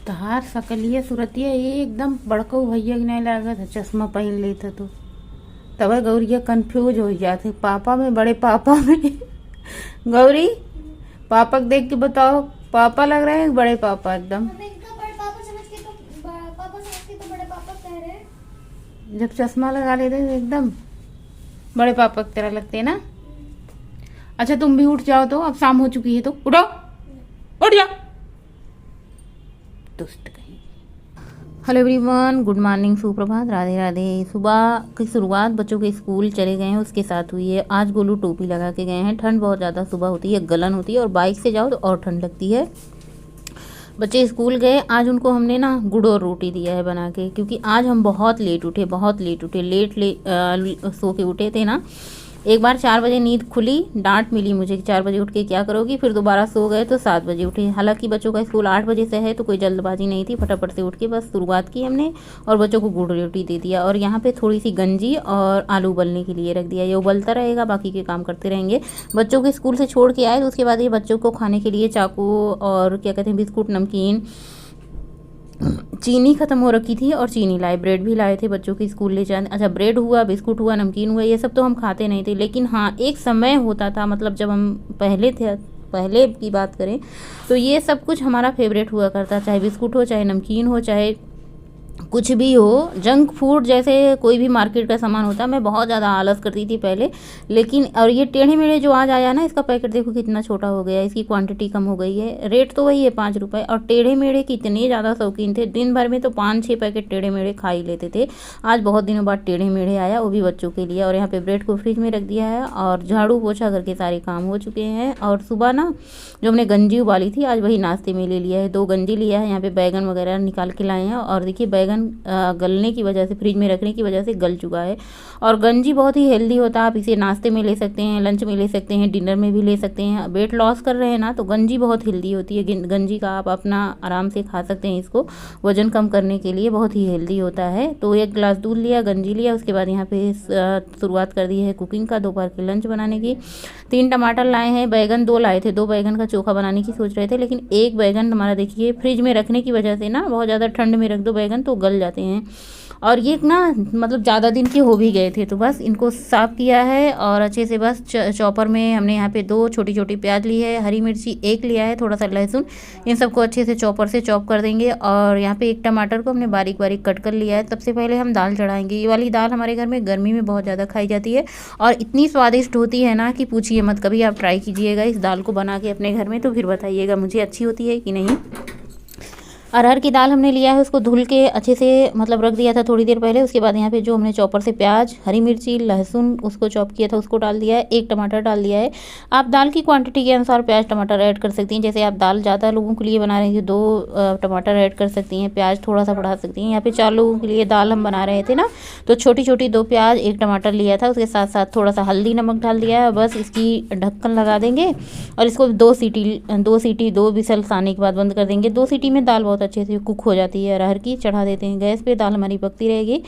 तहार सकलिए सुरतिया एकदम बड़को भैया के नहीं लागत है, चश्मा पहन लेता तो तब गौरिया कंफ्यूज हो जाते पापा में बड़े पापा में। गौरी, पापा को देख के बताओ, पापा लग रहे हैं बड़े पापा एकदम। जब चश्मा लगा लेते तो एकदम बड़े पापा की तरह लगते हैं ना। अच्छा तुम भी उठ जाओ, तो अब शाम हो चुकी है तो उठो, उठ जाओ दुष्ट कहीं। हेलो एवरीवन, गुड मॉर्निंग, सुप्रभात, राधे राधे। सुबह की शुरुआत बच्चों के स्कूल चले गए हैं उसके साथ हुई है। आज गोलू टोपी लगा के गए हैं। ठंड बहुत ज़्यादा सुबह होती है, गलन होती है, और बाइक से जाओ तो और ठंड लगती है। बच्चे स्कूल गए। आज उनको हमने ना गुड़ और रोटी दिया है बना के, क्योंकि आज हम बहुत लेट उठे, सो के उठे थे ना। एक बार 4 बजे नींद खुली, डांट मिली मुझे कि 4 बजे उठ के क्या करोगी। फिर दोबारा सो गए तो 7 बजे उठे। हालांकि बच्चों का स्कूल 8 बजे से है तो कोई जल्दबाजी नहीं थी, फटाफट से उठ के बस शुरुआत की हमने और बच्चों को गुड़ रोटी दे दिया। और यहाँ पे थोड़ी सी गंजी और आलू उबलने के लिए रख दिया। ये उबलता रहेगा, बाकी के काम करते रहेंगे। बच्चों के स्कूल से छोड़ के आए तो उसके बाद ये बच्चों को खाने के लिए चाकू और क्या कहते हैं बिस्कुट, नमकीन, चीनी ख़त्म हो रखी थी और चीनी लाए, ब्रेड भी लाए थे बच्चों के स्कूल ले जाने। अच्छा, ब्रेड हुआ, बिस्कुट हुआ, नमकीन हुआ, ये सब तो हम खाते नहीं थे। लेकिन हाँ, एक समय होता था, मतलब जब हम पहले की बात करें तो ये सब कुछ हमारा फेवरेट हुआ करता, चाहे बिस्कुट हो, चाहे नमकीन हो, चाहे कुछ भी हो। जंक फूड जैसे कोई भी मार्केट का सामान होता, मैं बहुत ज़्यादा आलस करती थी पहले। लेकिन और ये टेढ़े मेढ़े जो आज आया ना, इसका पैकेट देखो कितना छोटा हो गया है, इसकी क्वांटिटी कम हो गई है। रेट तो वही है 5 रुपये, और टेढ़े मेढ़े कितने ज़्यादा शौकीन थे। दिन भर में तो 5-6 पैकेट टेढ़े मेढ़े खा ही लेते थे। आज बहुत दिनों बाद टेढ़े मेढ़े आया, वो भी बच्चों के लिए। और यहाँ पे ब्रेड को फ्रिज में रख दिया है और झाड़ू पोछा करके सारे काम हो चुके हैं। और सुबह ना जो हमने गंजी उबाली थी, आज वही नाश्ते में ले लिया है। 2 गंजी लिया है। यहाँ पे बैगन वगैरह निकाल के लाए हैं, और देखिए बैगन गलने की वजह से, फ्रिज में रखने की वजह से गल चुका है। और गंजी बहुत ही हेल्दी होता है, आप इसे नाश्ते में ले सकते हैं, लंच में ले सकते हैं, डिनर में भी ले सकते हैं। वेट लॉस कर रहे हैं ना, तो गंजी बहुत हेल्दी होती है। गंजी का आप अपना आराम से खा सकते हैं। इसको वजन कम करने के लिए बहुत ही हेल्दी होता है। तो 1 गिलास दूध लिया, गंजी लिया, उसके बाद यहाँ पे शुरुआत कर दी है कुकिंग का, दोपहर के लंच बनाने की। 3 टमाटर लाए हैं, बैगन 2 लाए थे, 2 बैगन का चोखा बनाने की सोच रहे थे, लेकिन 1 बैगन हमारा देखिए फ्रिज में रखने की वजह से ना, बहुत ज़्यादा ठंड में रख दो बैगन तो गल जाते हैं। और ये ना मतलब ज़्यादा दिन के हो भी गए थे, तो बस इनको साफ़ किया है और अच्छे से बस चॉपर में हमने यहाँ पे 2 छोटी छोटी प्याज ली है, हरी मिर्ची 1 लिया है, थोड़ा सा लहसुन, इन सबको अच्छे से चॉपर से चॉप कर देंगे। और यहाँ पे 1 टमाटर को हमने बारीक बारीक कट कर लिया है। सबसे पहले हम दाल चढ़ाएंगे। ये वाली दाल हमारे घर में गर्मी में बहुत ज़्यादा खाई जाती है और इतनी स्वादिष्ट होती है ना कि पूछिए मत। कभी आप ट्राई कीजिएगा इस दाल को बना के अपने घर में, तो फिर बताइएगा मुझे अच्छी होती है कि नहीं। अरहर की दाल हमने लिया है, उसको धुल के अच्छे से मतलब रख दिया था थोड़ी देर पहले। उसके बाद यहाँ पे जो हमने चॉपर से प्याज, हरी मिर्ची, लहसुन उसको चॉप किया था उसको डाल दिया है। 1 टमाटर डाल दिया है। आप दाल की क्वांटिटी के अनुसार प्याज टमाटर ऐड कर सकती हैं। जैसे आप दाल ज़्यादा लोगों के लिए बना रही हैं 2 टमाटर ऐड कर सकती हैं, प्याज थोड़ा सा बढ़ा सकती हैं। यहाँ पे 4 लोगों के लिए दाल हम बना रहे थे ना, तो छोटी छोटी 2 प्याज 1 टमाटर लिया था। उसके साथ साथ थोड़ा सा हल्दी नमक डाल दिया है। बस इसकी ढक्कन लगा देंगे और इसको 2 विसल्स आने के बाद बंद कर देंगे। 2 सीटी में दाल बहुत अच्छे से कुक हो जाती है। अरहर की चढ़ा देते हैं गैस पे, दाल हमारी पकती रहेगी।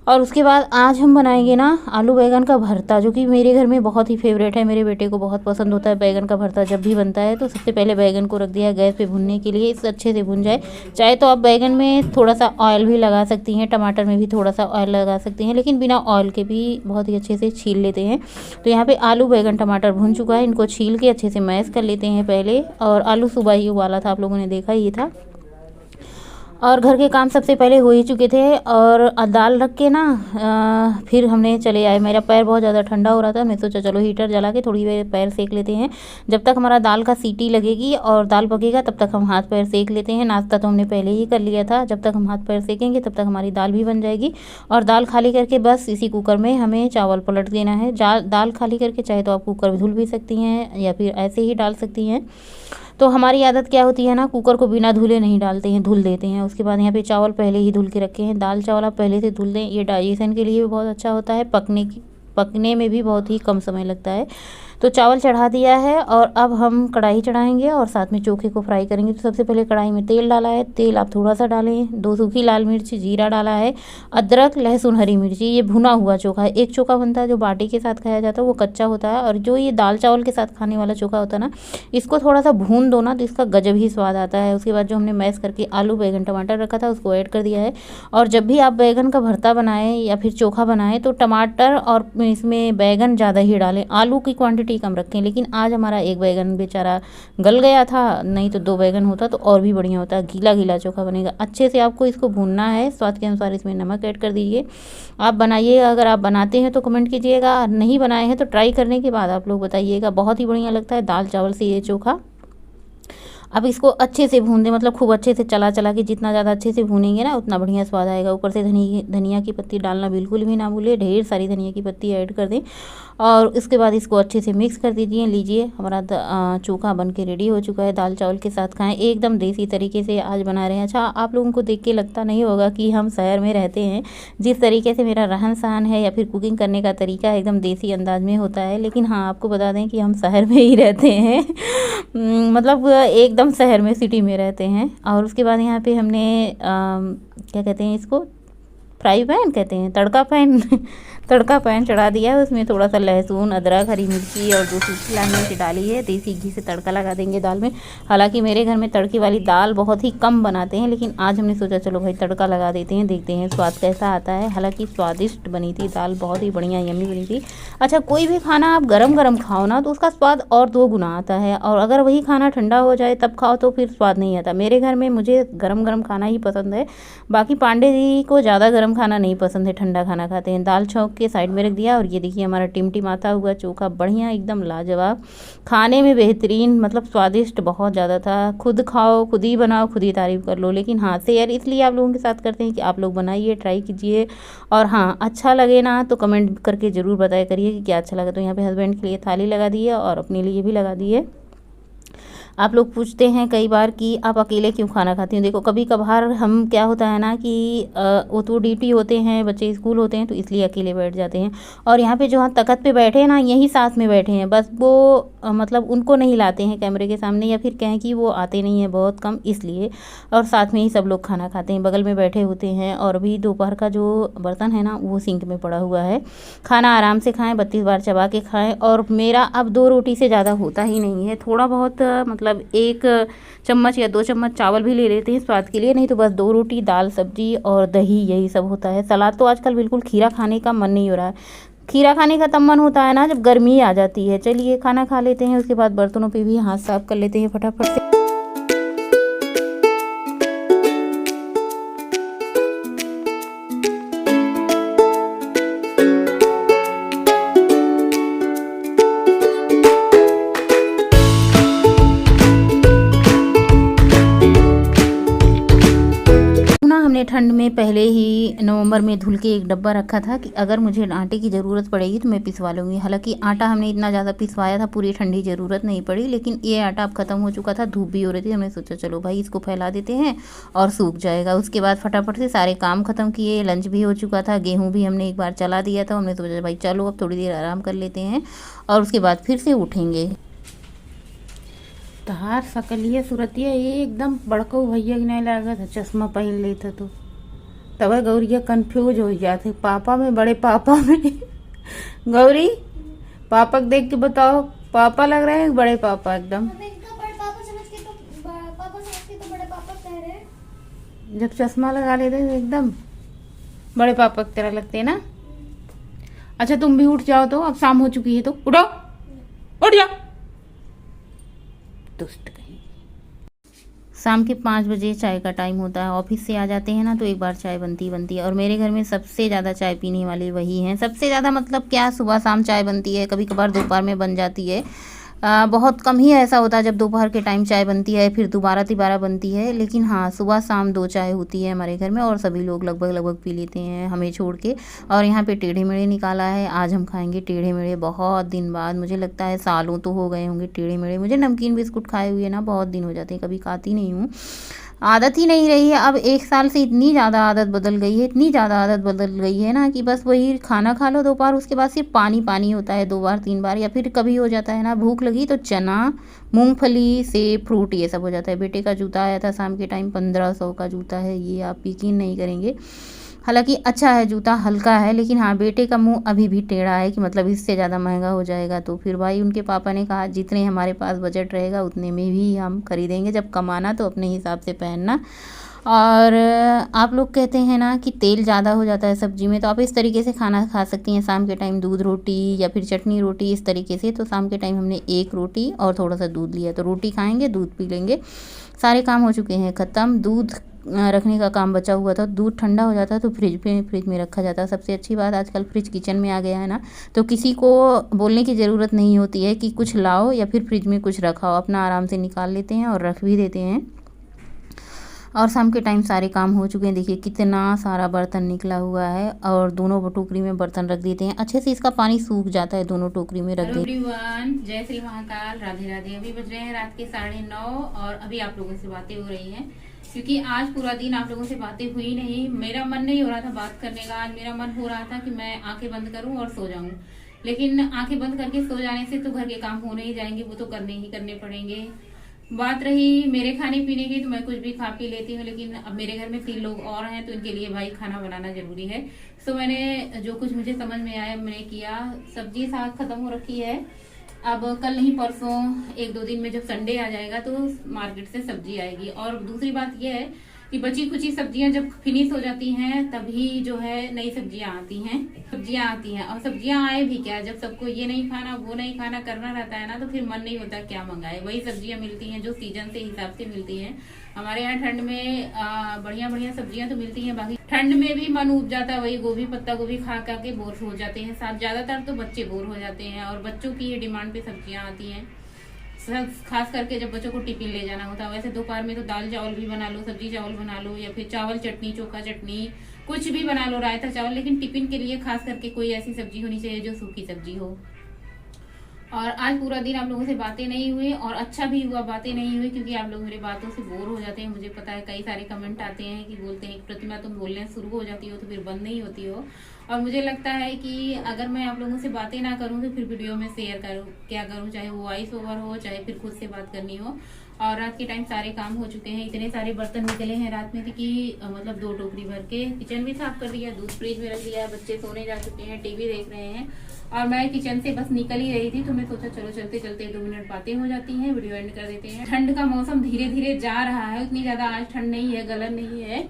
और उसके बाद आज हम बनाएंगे ना आलू बैगन का भरता, जो कि मेरे घर में बहुत ही फेवरेट है। मेरे बेटे को बहुत पसंद होता है बैगन का भरता। जब भी बनता है तो सबसे पहले बैगन को रख दिया है गैस पे भुनने के लिए, इससे अच्छे से भुन जाए। चाहे तो आप बैगन में थोड़ा सा ऑयल भी लगा सकती हैं, टमाटर में भी थोड़ा सा ऑयल लगा सकती हैं, लेकिन बिना ऑयल के भी बहुत ही अच्छे से छील लेते हैं। तो यहाँ पे आलू बैगन टमाटर भुन चुका है, इनको छील के अच्छे से मैश कर लेते हैं पहले। और आलू सुबह ही उबाला था, आप लोगों ने देखा ही था। और घर के काम सबसे पहले हो ही चुके थे। और दाल रख के ना फिर हमने चले आए। मेरा पैर बहुत ज़्यादा ठंडा हो रहा था, मैं सोचा चलो हीटर जला के थोड़ी देर पैर सेक लेते हैं। जब तक हमारा दाल का सीटी लगेगी और दाल पकेगा तब तक हम हाथ पैर सेक लेते हैं। नाश्ता तो हमने पहले ही कर लिया था। जब तक हम हाथ पैर सेकेंगे तब तक हमारी दाल भी बन जाएगी। और दाल खाली करके बस इसी कुकर में हमें चावल पलट देना है। दाल खाली करके चाहे तो आप कुकर धुल भी सकती हैं या फिर ऐसे ही डाल सकती हैं। तो हमारी आदत क्या होती है ना, कुकर को बिना धुले नहीं डालते हैं, धुल देते हैं। उसके बाद यहाँ पे चावल पहले ही धुल के रखे हैं। दाल चावल आप पहले से धुल दें, ये डाइजेशन के लिए भी बहुत अच्छा होता है, पकने में भी बहुत ही कम समय लगता है। तो चावल चढ़ा दिया है और अब हम कढ़ाई चढ़ाएंगे और साथ में चोखे को फ्राई करेंगे। तो सबसे पहले कढ़ाई में तेल डाला है, तेल आप थोड़ा सा डालें, 2 सूखी लाल मिर्च, जीरा डाला है, अदरक, लहसुन, हरी मिर्ची, ये भुना हुआ चोखा है। एक चोखा बनता है जो बाटी के साथ खाया जाता है, वो कच्चा होता है, और जो ये दाल चावल के साथ खाने वाला चोखा होता है ना, इसको थोड़ा सा भून दो ना तो इसका गजब ही स्वाद आता है। उसके बाद जो हमने मैश करके आलू, बैंगन, टमाटर रखा था उसको ऐड कर दिया है। और जब भी आप बैंगन का भरता बनाएं या फिर चोखा बनाएं तो टमाटर और इसमें बैंगन ज़्यादा ही डालें, आलू की क्वांटिटी कम रखें। लेकिन आज हमारा एक बैंगन बेचारा गल गया था, नहीं तो 2 बैंगन होता तो और भी बढ़िया होता। गीला गीला चोखा बनेगा। अच्छे से आपको इसको भूनना है, स्वाद के अनुसार इसमें नमक ऐड कर दीजिए। आप बनाइएगा, अगर आप बनाते हैं तो कमेंट कीजिएगा, नहीं बनाए हैं तो ट्राई करने के बाद आप लोग बताइएगा। बहुत ही बढ़िया लगता है दाल चावल से ये चोखा। अब इसको अच्छे से भून दें, मतलब खूब अच्छे से चला चला के, जितना ज़्यादा अच्छे से भूनेंगे ना उतना बढ़िया स्वाद आएगा। ऊपर से धनिया की पत्ती डालना बिल्कुल भी ना भूलिए, ढेर सारी धनिया की पत्ती ऐड कर दें और उसके बाद इसको अच्छे से मिक्स कर दीजिए। लीजिए हमारा चोखा बन के रेडी हो चुका है। दाल चावल के साथ खाएं, एकदम देसी तरीके से आज बना रहे हैं। अच्छा, आप लोगों को देख के लगता नहीं होगा कि हम शहर में रहते हैं। जिस तरीके से मेरा रहन सहन है या फिर कुकिंग करने का तरीका एकदम देसी अंदाज में होता है, लेकिन हाँ आपको बता दें कि हम शहर में ही रहते हैं मतलब एकदम शहर में, सिटी में रहते हैं। और उसके बाद यहाँ पे हमने क्या कहते हैं इसको, फ्राई पैन कहते हैं, तड़का पैन तड़का पैन चढ़ा दिया है। उसमें थोड़ा सा लहसुन, अदरक, हरी मिर्ची और 2 सूखी लाल मिर्च डाली है। देसी घी से तड़का लगा देंगे दाल में। हालांकि मेरे घर में तड़के वाली दाल बहुत ही कम बनाते हैं, लेकिन आज हमने सोचा चलो भाई तड़का लगा देते हैं, देखते हैं स्वाद कैसा आता है। हालांकि स्वादिष्ट बनी थी दाल, बहुत ही बढ़िया यम्मी बनी थी। अच्छा, कोई भी खाना आप गरम गरम खाओ ना तो उसका स्वाद और 2 गुना आता है, और अगर वही खाना ठंडा हो जाए तब खाओ तो फिर स्वाद नहीं आता। मेरे घर में मुझे गरम गरम खाना ही पसंद है, बाकी पांडे जी को ज़्यादा गर्म खाना नहीं पसंद है, ठंडा खाना खाते हैं। दाल छौंक के साइड में रख दिया और ये देखिए हमारा टिमटिमाता हुआ चोखा बढ़िया एकदम लाजवाब, खाने में बेहतरीन, मतलब स्वादिष्ट बहुत ज़्यादा था। खुद खाओ, खुद ही बनाओ, खुद ही तारीफ़ कर लो। लेकिन हाँ, शेयर इसलिए आप लोगों के साथ करते हैं कि आप लोग बनाइए, ट्राई कीजिए, और हाँ अच्छा लगे ना तो कमेंट करके ज़रूर बताया करिए कि क्या अच्छा लगा। तो यहाँ पे हस्बैंड के लिए थाली लगा दी है और अपने लिए भी लगा दी है। आप लोग पूछते हैं कई बार कि आप अकेले क्यों खाना खाती हो। देखो कभी कभार हम, क्या होता है ना कि वो तो ड्यूटी होते हैं, बच्चे स्कूल होते हैं, तो इसलिए अकेले बैठ जाते हैं। और यहाँ पे जो हम तख्त पे बैठे हैं ना, यही साथ में बैठे हैं, बस वो मतलब उनको नहीं लाते हैं कैमरे के सामने, या फिर कहें कि वो आते नहीं हैं बहुत कम, इसलिए। और साथ में ही सब लोग खाना खाते हैं, बगल में बैठे होते हैं। और अभी दोपहर का जो बर्तन है ना वो सिंक में पड़ा हुआ है। खाना आराम से खाएँ, 32 बार चबा के खाएँ। और मेरा अब 2 रोटी से ज़्यादा होता ही नहीं है, थोड़ा बहुत मतलब 1 चम्मच या 2 चम्मच चावल भी ले लेते हैं स्वाद के लिए, नहीं तो बस 2 रोटी, दाल, सब्जी और दही, यही सब होता है। सलाद तो आजकल बिल्कुल, खीरा खाने का मन नहीं हो रहा है। खीरा खाने का तब मन होता है ना जब गर्मी आ जाती है। चलिए खाना खा लेते हैं, उसके बाद बर्तनों पे भी हाथ साफ कर लेते हैं फटाफट से। हमने ठंड में पहले ही नवंबर में धुल के एक डब्बा रखा था कि अगर मुझे आटे की ज़रूरत पड़ेगी तो मैं पिसवा लूँगी। हालांकि आटा हमने इतना ज़्यादा पिसवाया था, पूरी ठंडी ज़रूरत नहीं पड़ी, लेकिन ये आटा अब ख़त्म हो चुका था, धूप भी हो रही थी। हमने सोचा चलो भाई इसको फैला देते हैं और सूख जाएगा। उसके बाद फटाफट से सारे काम ख़त्म किए, लंच भी हो चुका था, गेहूँ भी हमने एक बार चला दिया था। हमने सोचा भाई चलो अब थोड़ी देर आराम कर लेते हैं और उसके बाद फिर से उठेंगे। तहार सकलिए सूरतिया एकदम बड़को भैया की नहीं लागत है, चश्मा पहन लेता तो तब गौरिया कंफ्यूज हो जाते, पापा में, बड़े पापा में गौरी पापा को देख के बताओ, पापा लग रहे हैं बड़े पापा एकदम, जब चश्मा लगा लेते हैं एकदम बड़े पापा की तरह लगते हैं ना। अच्छा तुम भी उठ जाओ, तो अब शाम हो चुकी है तो उठो, उठ जाओ दुष्ट कहीं। शाम के 5 बजे चाय का टाइम होता है, ऑफिस से आ जाते हैं ना तो एक बार चाय बनती है। और मेरे घर में सबसे ज़्यादा चाय पीने वाले वही हैं, सबसे ज़्यादा मतलब क्या, सुबह शाम चाय बनती है, कभी कभार दोपहर में बन जाती है। बहुत कम ही ऐसा होता है जब दोपहर के टाइम चाय बनती है, फिर दोबारा तिबारा बनती है। लेकिन हाँ सुबह शाम 2 चाय होती है हमारे घर में, और सभी लोग लगभग पी लेते हैं हमें छोड़ के। और यहाँ पे टेढ़े मेढ़े निकाला है, आज हम खाएंगे टेढ़े मेढ़े, बहुत दिन बाद, मुझे लगता है सालों तो हो गए होंगे टेढ़े मेढ़े। मुझे नमकीन बिस्कुट खाए हुए ना बहुत दिन हो जाते हैं, कभी खाती नहीं हूँ। आदत ही नहीं रही है। अब 1 साल से इतनी ज़्यादा आदत बदल गई है, इतनी ज़्यादा आदत बदल गई है ना कि बस वही खाना खा लो दोपहर, उसके बाद सिर्फ पानी पानी होता है 2 बार 3 बार, या फिर कभी हो जाता है ना भूख लगी तो चना, मूंगफली, सेब, फ्रूट ये सब हो जाता है। बेटे का जूता आया था शाम के टाइम, 1500 का जूता है ये, आप यकीन नहीं करेंगे। हालांकि अच्छा है जूता, हल्का है, लेकिन हाँ बेटे का मुंह अभी भी टेढ़ा है कि मतलब इससे ज़्यादा महंगा हो जाएगा। तो फिर भाई उनके पापा ने कहा जितने हमारे पास बजट रहेगा उतने में भी हम खरीदेंगे, जब कमाना तो अपने हिसाब से पहनना। और आप लोग कहते हैं ना कि तेल ज़्यादा हो जाता है सब्जी में, तो आप इस तरीके से खाना खा सकती हैं शाम के टाइम, दूध रोटी या फिर चटनी रोटी इस तरीके से। तो शाम के टाइम हमने 1 रोटी और थोड़ा सा दूध लिया, तो रोटी खाएंगे दूध पी लेंगे, सारे काम हो चुके हैं ख़त्म। दूध रखने का काम बचा हुआ था, दूध ठंडा हो जाता है तो फ्रिज में रखा जाता है। सबसे अच्छी बात आजकल फ्रिज किचन में आ गया है ना, तो किसी को बोलने की ज़रूरत नहीं होती है कि कुछ लाओ या फिर फ्रिज में कुछ रखाओ, अपना आराम से निकाल लेते हैं और रख भी देते हैं। और शाम के टाइम सारे काम हो चुके हैं। देखिए कितना सारा बर्तन निकला हुआ है, और दोनों टोकरी में बर्तन रख देते हैं, अच्छे से इसका पानी सूख जाता है दोनों टोकरी में रख देते हैं। एवरीवन, जय श्री महाकाल, राधे राधे। अभी बज रहे हैं रात के 9:30 और अभी आप लोगों से बातें हो रही हैं, क्योंकि आज पूरा दिन आप लोगों से बातें हुई नहीं। मेरा मन नहीं हो रहा था बात करने का, आज मेरा मन हो रहा था कि मैं आंखें बंद करूं और सो जाऊं, लेकिन आंखें बंद करके सो जाने से तो घर के काम होने ही जाएंगे, वो तो करने ही करने पड़ेंगे। बात रही मेरे खाने पीने की, तो मैं कुछ भी खा पी लेती हूँ, लेकिन अब मेरे घर में 3 लोग और हैं तो इनके लिए भाई खाना बनाना जरूरी है। तो मैंने जो कुछ मुझे समझ में आया मैंने किया। सब्जी साग खत्म हो रखी है, अब कल नहीं परसों 1-2 दिन में जब संडे आ जाएगा तो मार्केट से सब्जी आएगी। और दूसरी बात यह है कि बची कुची सब्जियां जब फिनिश हो जाती हैं तभी जो है नई सब्जियां आती हैं। और सब्जियां आए भी क्या, जब सबको ये नहीं खाना वो नहीं खाना करना रहता है ना, तो फिर मन नहीं होता क्या मंगाए। वही सब्जियां मिलती हैं जो सीजन से हिसाब से मिलती हैं। हमारे यहाँ ठंड में बढ़िया बढ़िया सब्जियां तो मिलती हैं, बाकी ठंड में भी मन उब जाता है, वही गोभी पत्ता गोभी खा के बोर हो जाते हैं। साथ ज्यादातर तो बच्चे बोर हो जाते हैं, और बच्चों की ये डिमांड पे सब्जियां आती हैं, खास करके जब बच्चों को टिफिन ले जाना होता है। वैसे दोपहर में तो दाल चावल भी बना लो, सब्जी चावल बना लो, या फिर चावल चटनी चोखा चटनी कुछ भी बना लो, रायता चावल, लेकिन टिफिन के लिए खास करके कोई ऐसी सब्जी होनी चाहिए जो सूखी सब्जी हो। और आज पूरा दिन आप लोगों से बातें नहीं हुई, और अच्छा भी हुआ बातें नहीं हुई, क्योंकि आप लोग मेरी बातों से बोर हो जाते हैं। मुझे पता है कई सारे कमेंट आते हैं कि बोलते हैं प्रतिमा तुम बोलने शुरू हो जाती हो तो फिर बंद नहीं होती हो। और मुझे लगता है कि अगर मैं आप लोगों से बातें ना करूं तो फिर वीडियो में शेयर करूं, क्या करूं, चाहे वो वॉइस ओवर हो चाहे फिर खुद से बात करनी हो। और रात के टाइम सारे काम हो चुके हैं, इतने सारे बर्तन निकले हैं रात में कि मतलब 2 टोकरी भर के। किचन भी साफ कर दिया, दूध फ्रिज में रख दिया, बच्चे सोने जा चुके हैं, टीवी देख रहे हैं, और मैं किचन से बस निकल ही रही थी तो मैं सोचा चलो चलते चलते 2 मिनट बातें हो जाती हैं, वीडियो एंड कर देते हैं। ठंड का मौसम धीरे धीरे जा रहा है, उतनी ज्यादा आज ठंड नहीं है, गलन नहीं है,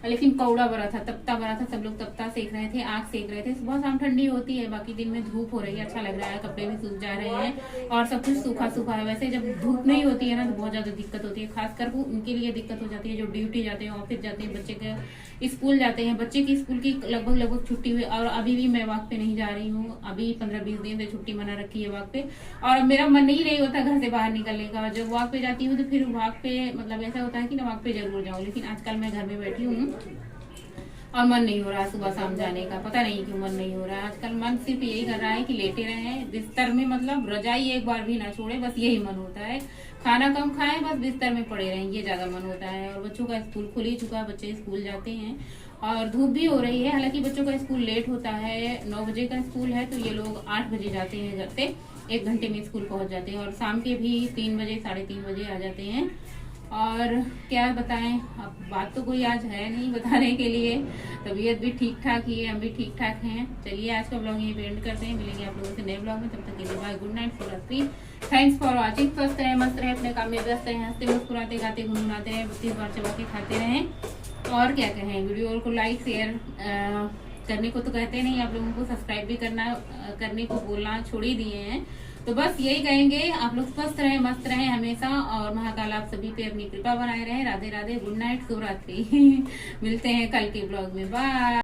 लेकिन कौड़ा बड़ा था, तपता बड़ा था, सब लोग तपता सेक रहे थे, आग सेक रहे थे। सुबह शाम ठंडी होती है, बाकी दिन में धूप हो रही है, अच्छा लग रहा है, कपड़े भी सूख जा रहे हैं और सब कुछ सूखा सूखा है। वैसे जब धूप नहीं होती है ना तो बहुत ज्यादा दिक्कत होती है, खासकर उनके लिए दिक्कत हो जाती है जो ड्यूटी जाते हैं, ऑफिस जाते हैं, बच्चे के स्कूल जाते हैं। बच्चे की स्कूल की लगभग छुट्टी हुई, और अभी भी मैं वॉक पे नहीं जा रही हूँ, अभी 15-20 दिन से छुट्टी मना रखी है वॉक पे, और अब मेरा मन ही नहीं होता घर से बाहर निकलने का। जब वॉक पे जाती हूँ तो फिर वॉक पे मतलब ऐसा होता है कि ना वॉक पे जरूर जाऊँ, लेकिन आजकल मैं घर में बैठी हूँ और मन नहीं हो रहा सुबह शाम जाने का, पता नहीं क्यों मन नहीं हो रहा है। आजकल मन सिर्फ यही कर रहा है कि लेटे रहे बिस्तर में, मतलब रजाई एक बार भी ना छोड़े, बस यही मन होता है। खाना कम खाएं, बस बिस्तर में पड़े रहें, ये ज्यादा मन होता है। और बच्चों का स्कूल खुल ही चुका है, बच्चे स्कूल जाते हैं और धूप भी हो रही है। हालांकि बच्चों का स्कूल लेट होता है, 9 बजे का स्कूल है, तो ये लोग 8 बजे जाते हैं घर से, 1 घंटे में स्कूल पहुंच जाते हैं, और शाम के भी 3 बजे 3:30 बजे आ जाते हैं। और क्या बताएं, अब बात तो कोई आज है नहीं बताने के लिए, तबीयत भी ठीक ठाक ही है, हम भी ठीक ठाक हैं। चलिए आज का ब्लॉग यहीं पे एंड करते हैं, मिलेंगे आप लोगों से नए ब्लॉग में, तब तक के लिए बाय, गुड नाइट, शुभरात्रि, थैंक्स फॉर वॉचिंग। स्वस्थ रहे, मस्त रहे, अपने काम में व्यस्त रहे, हंसते मुस्कुराते गाते गुनगुनाते रहे, 32 बार चबा के खाते रहें। और क्या कहें, वीडियो को लाइक शेयर करने को तो कहते नहीं, आप लोगों को सब्सक्राइब भी करने को बोलना छोड़ ही दिए हैं। तो बस यही कहेंगे, आप लोग स्वस्थ रहें, मस्त रहें हमेशा, और महाकाल आप सभी पे अपनी कृपा बनाए रहें। राधे राधे, गुड नाइट, शुभरात्रि। मिलते हैं कल के ब्लॉग में, बाय।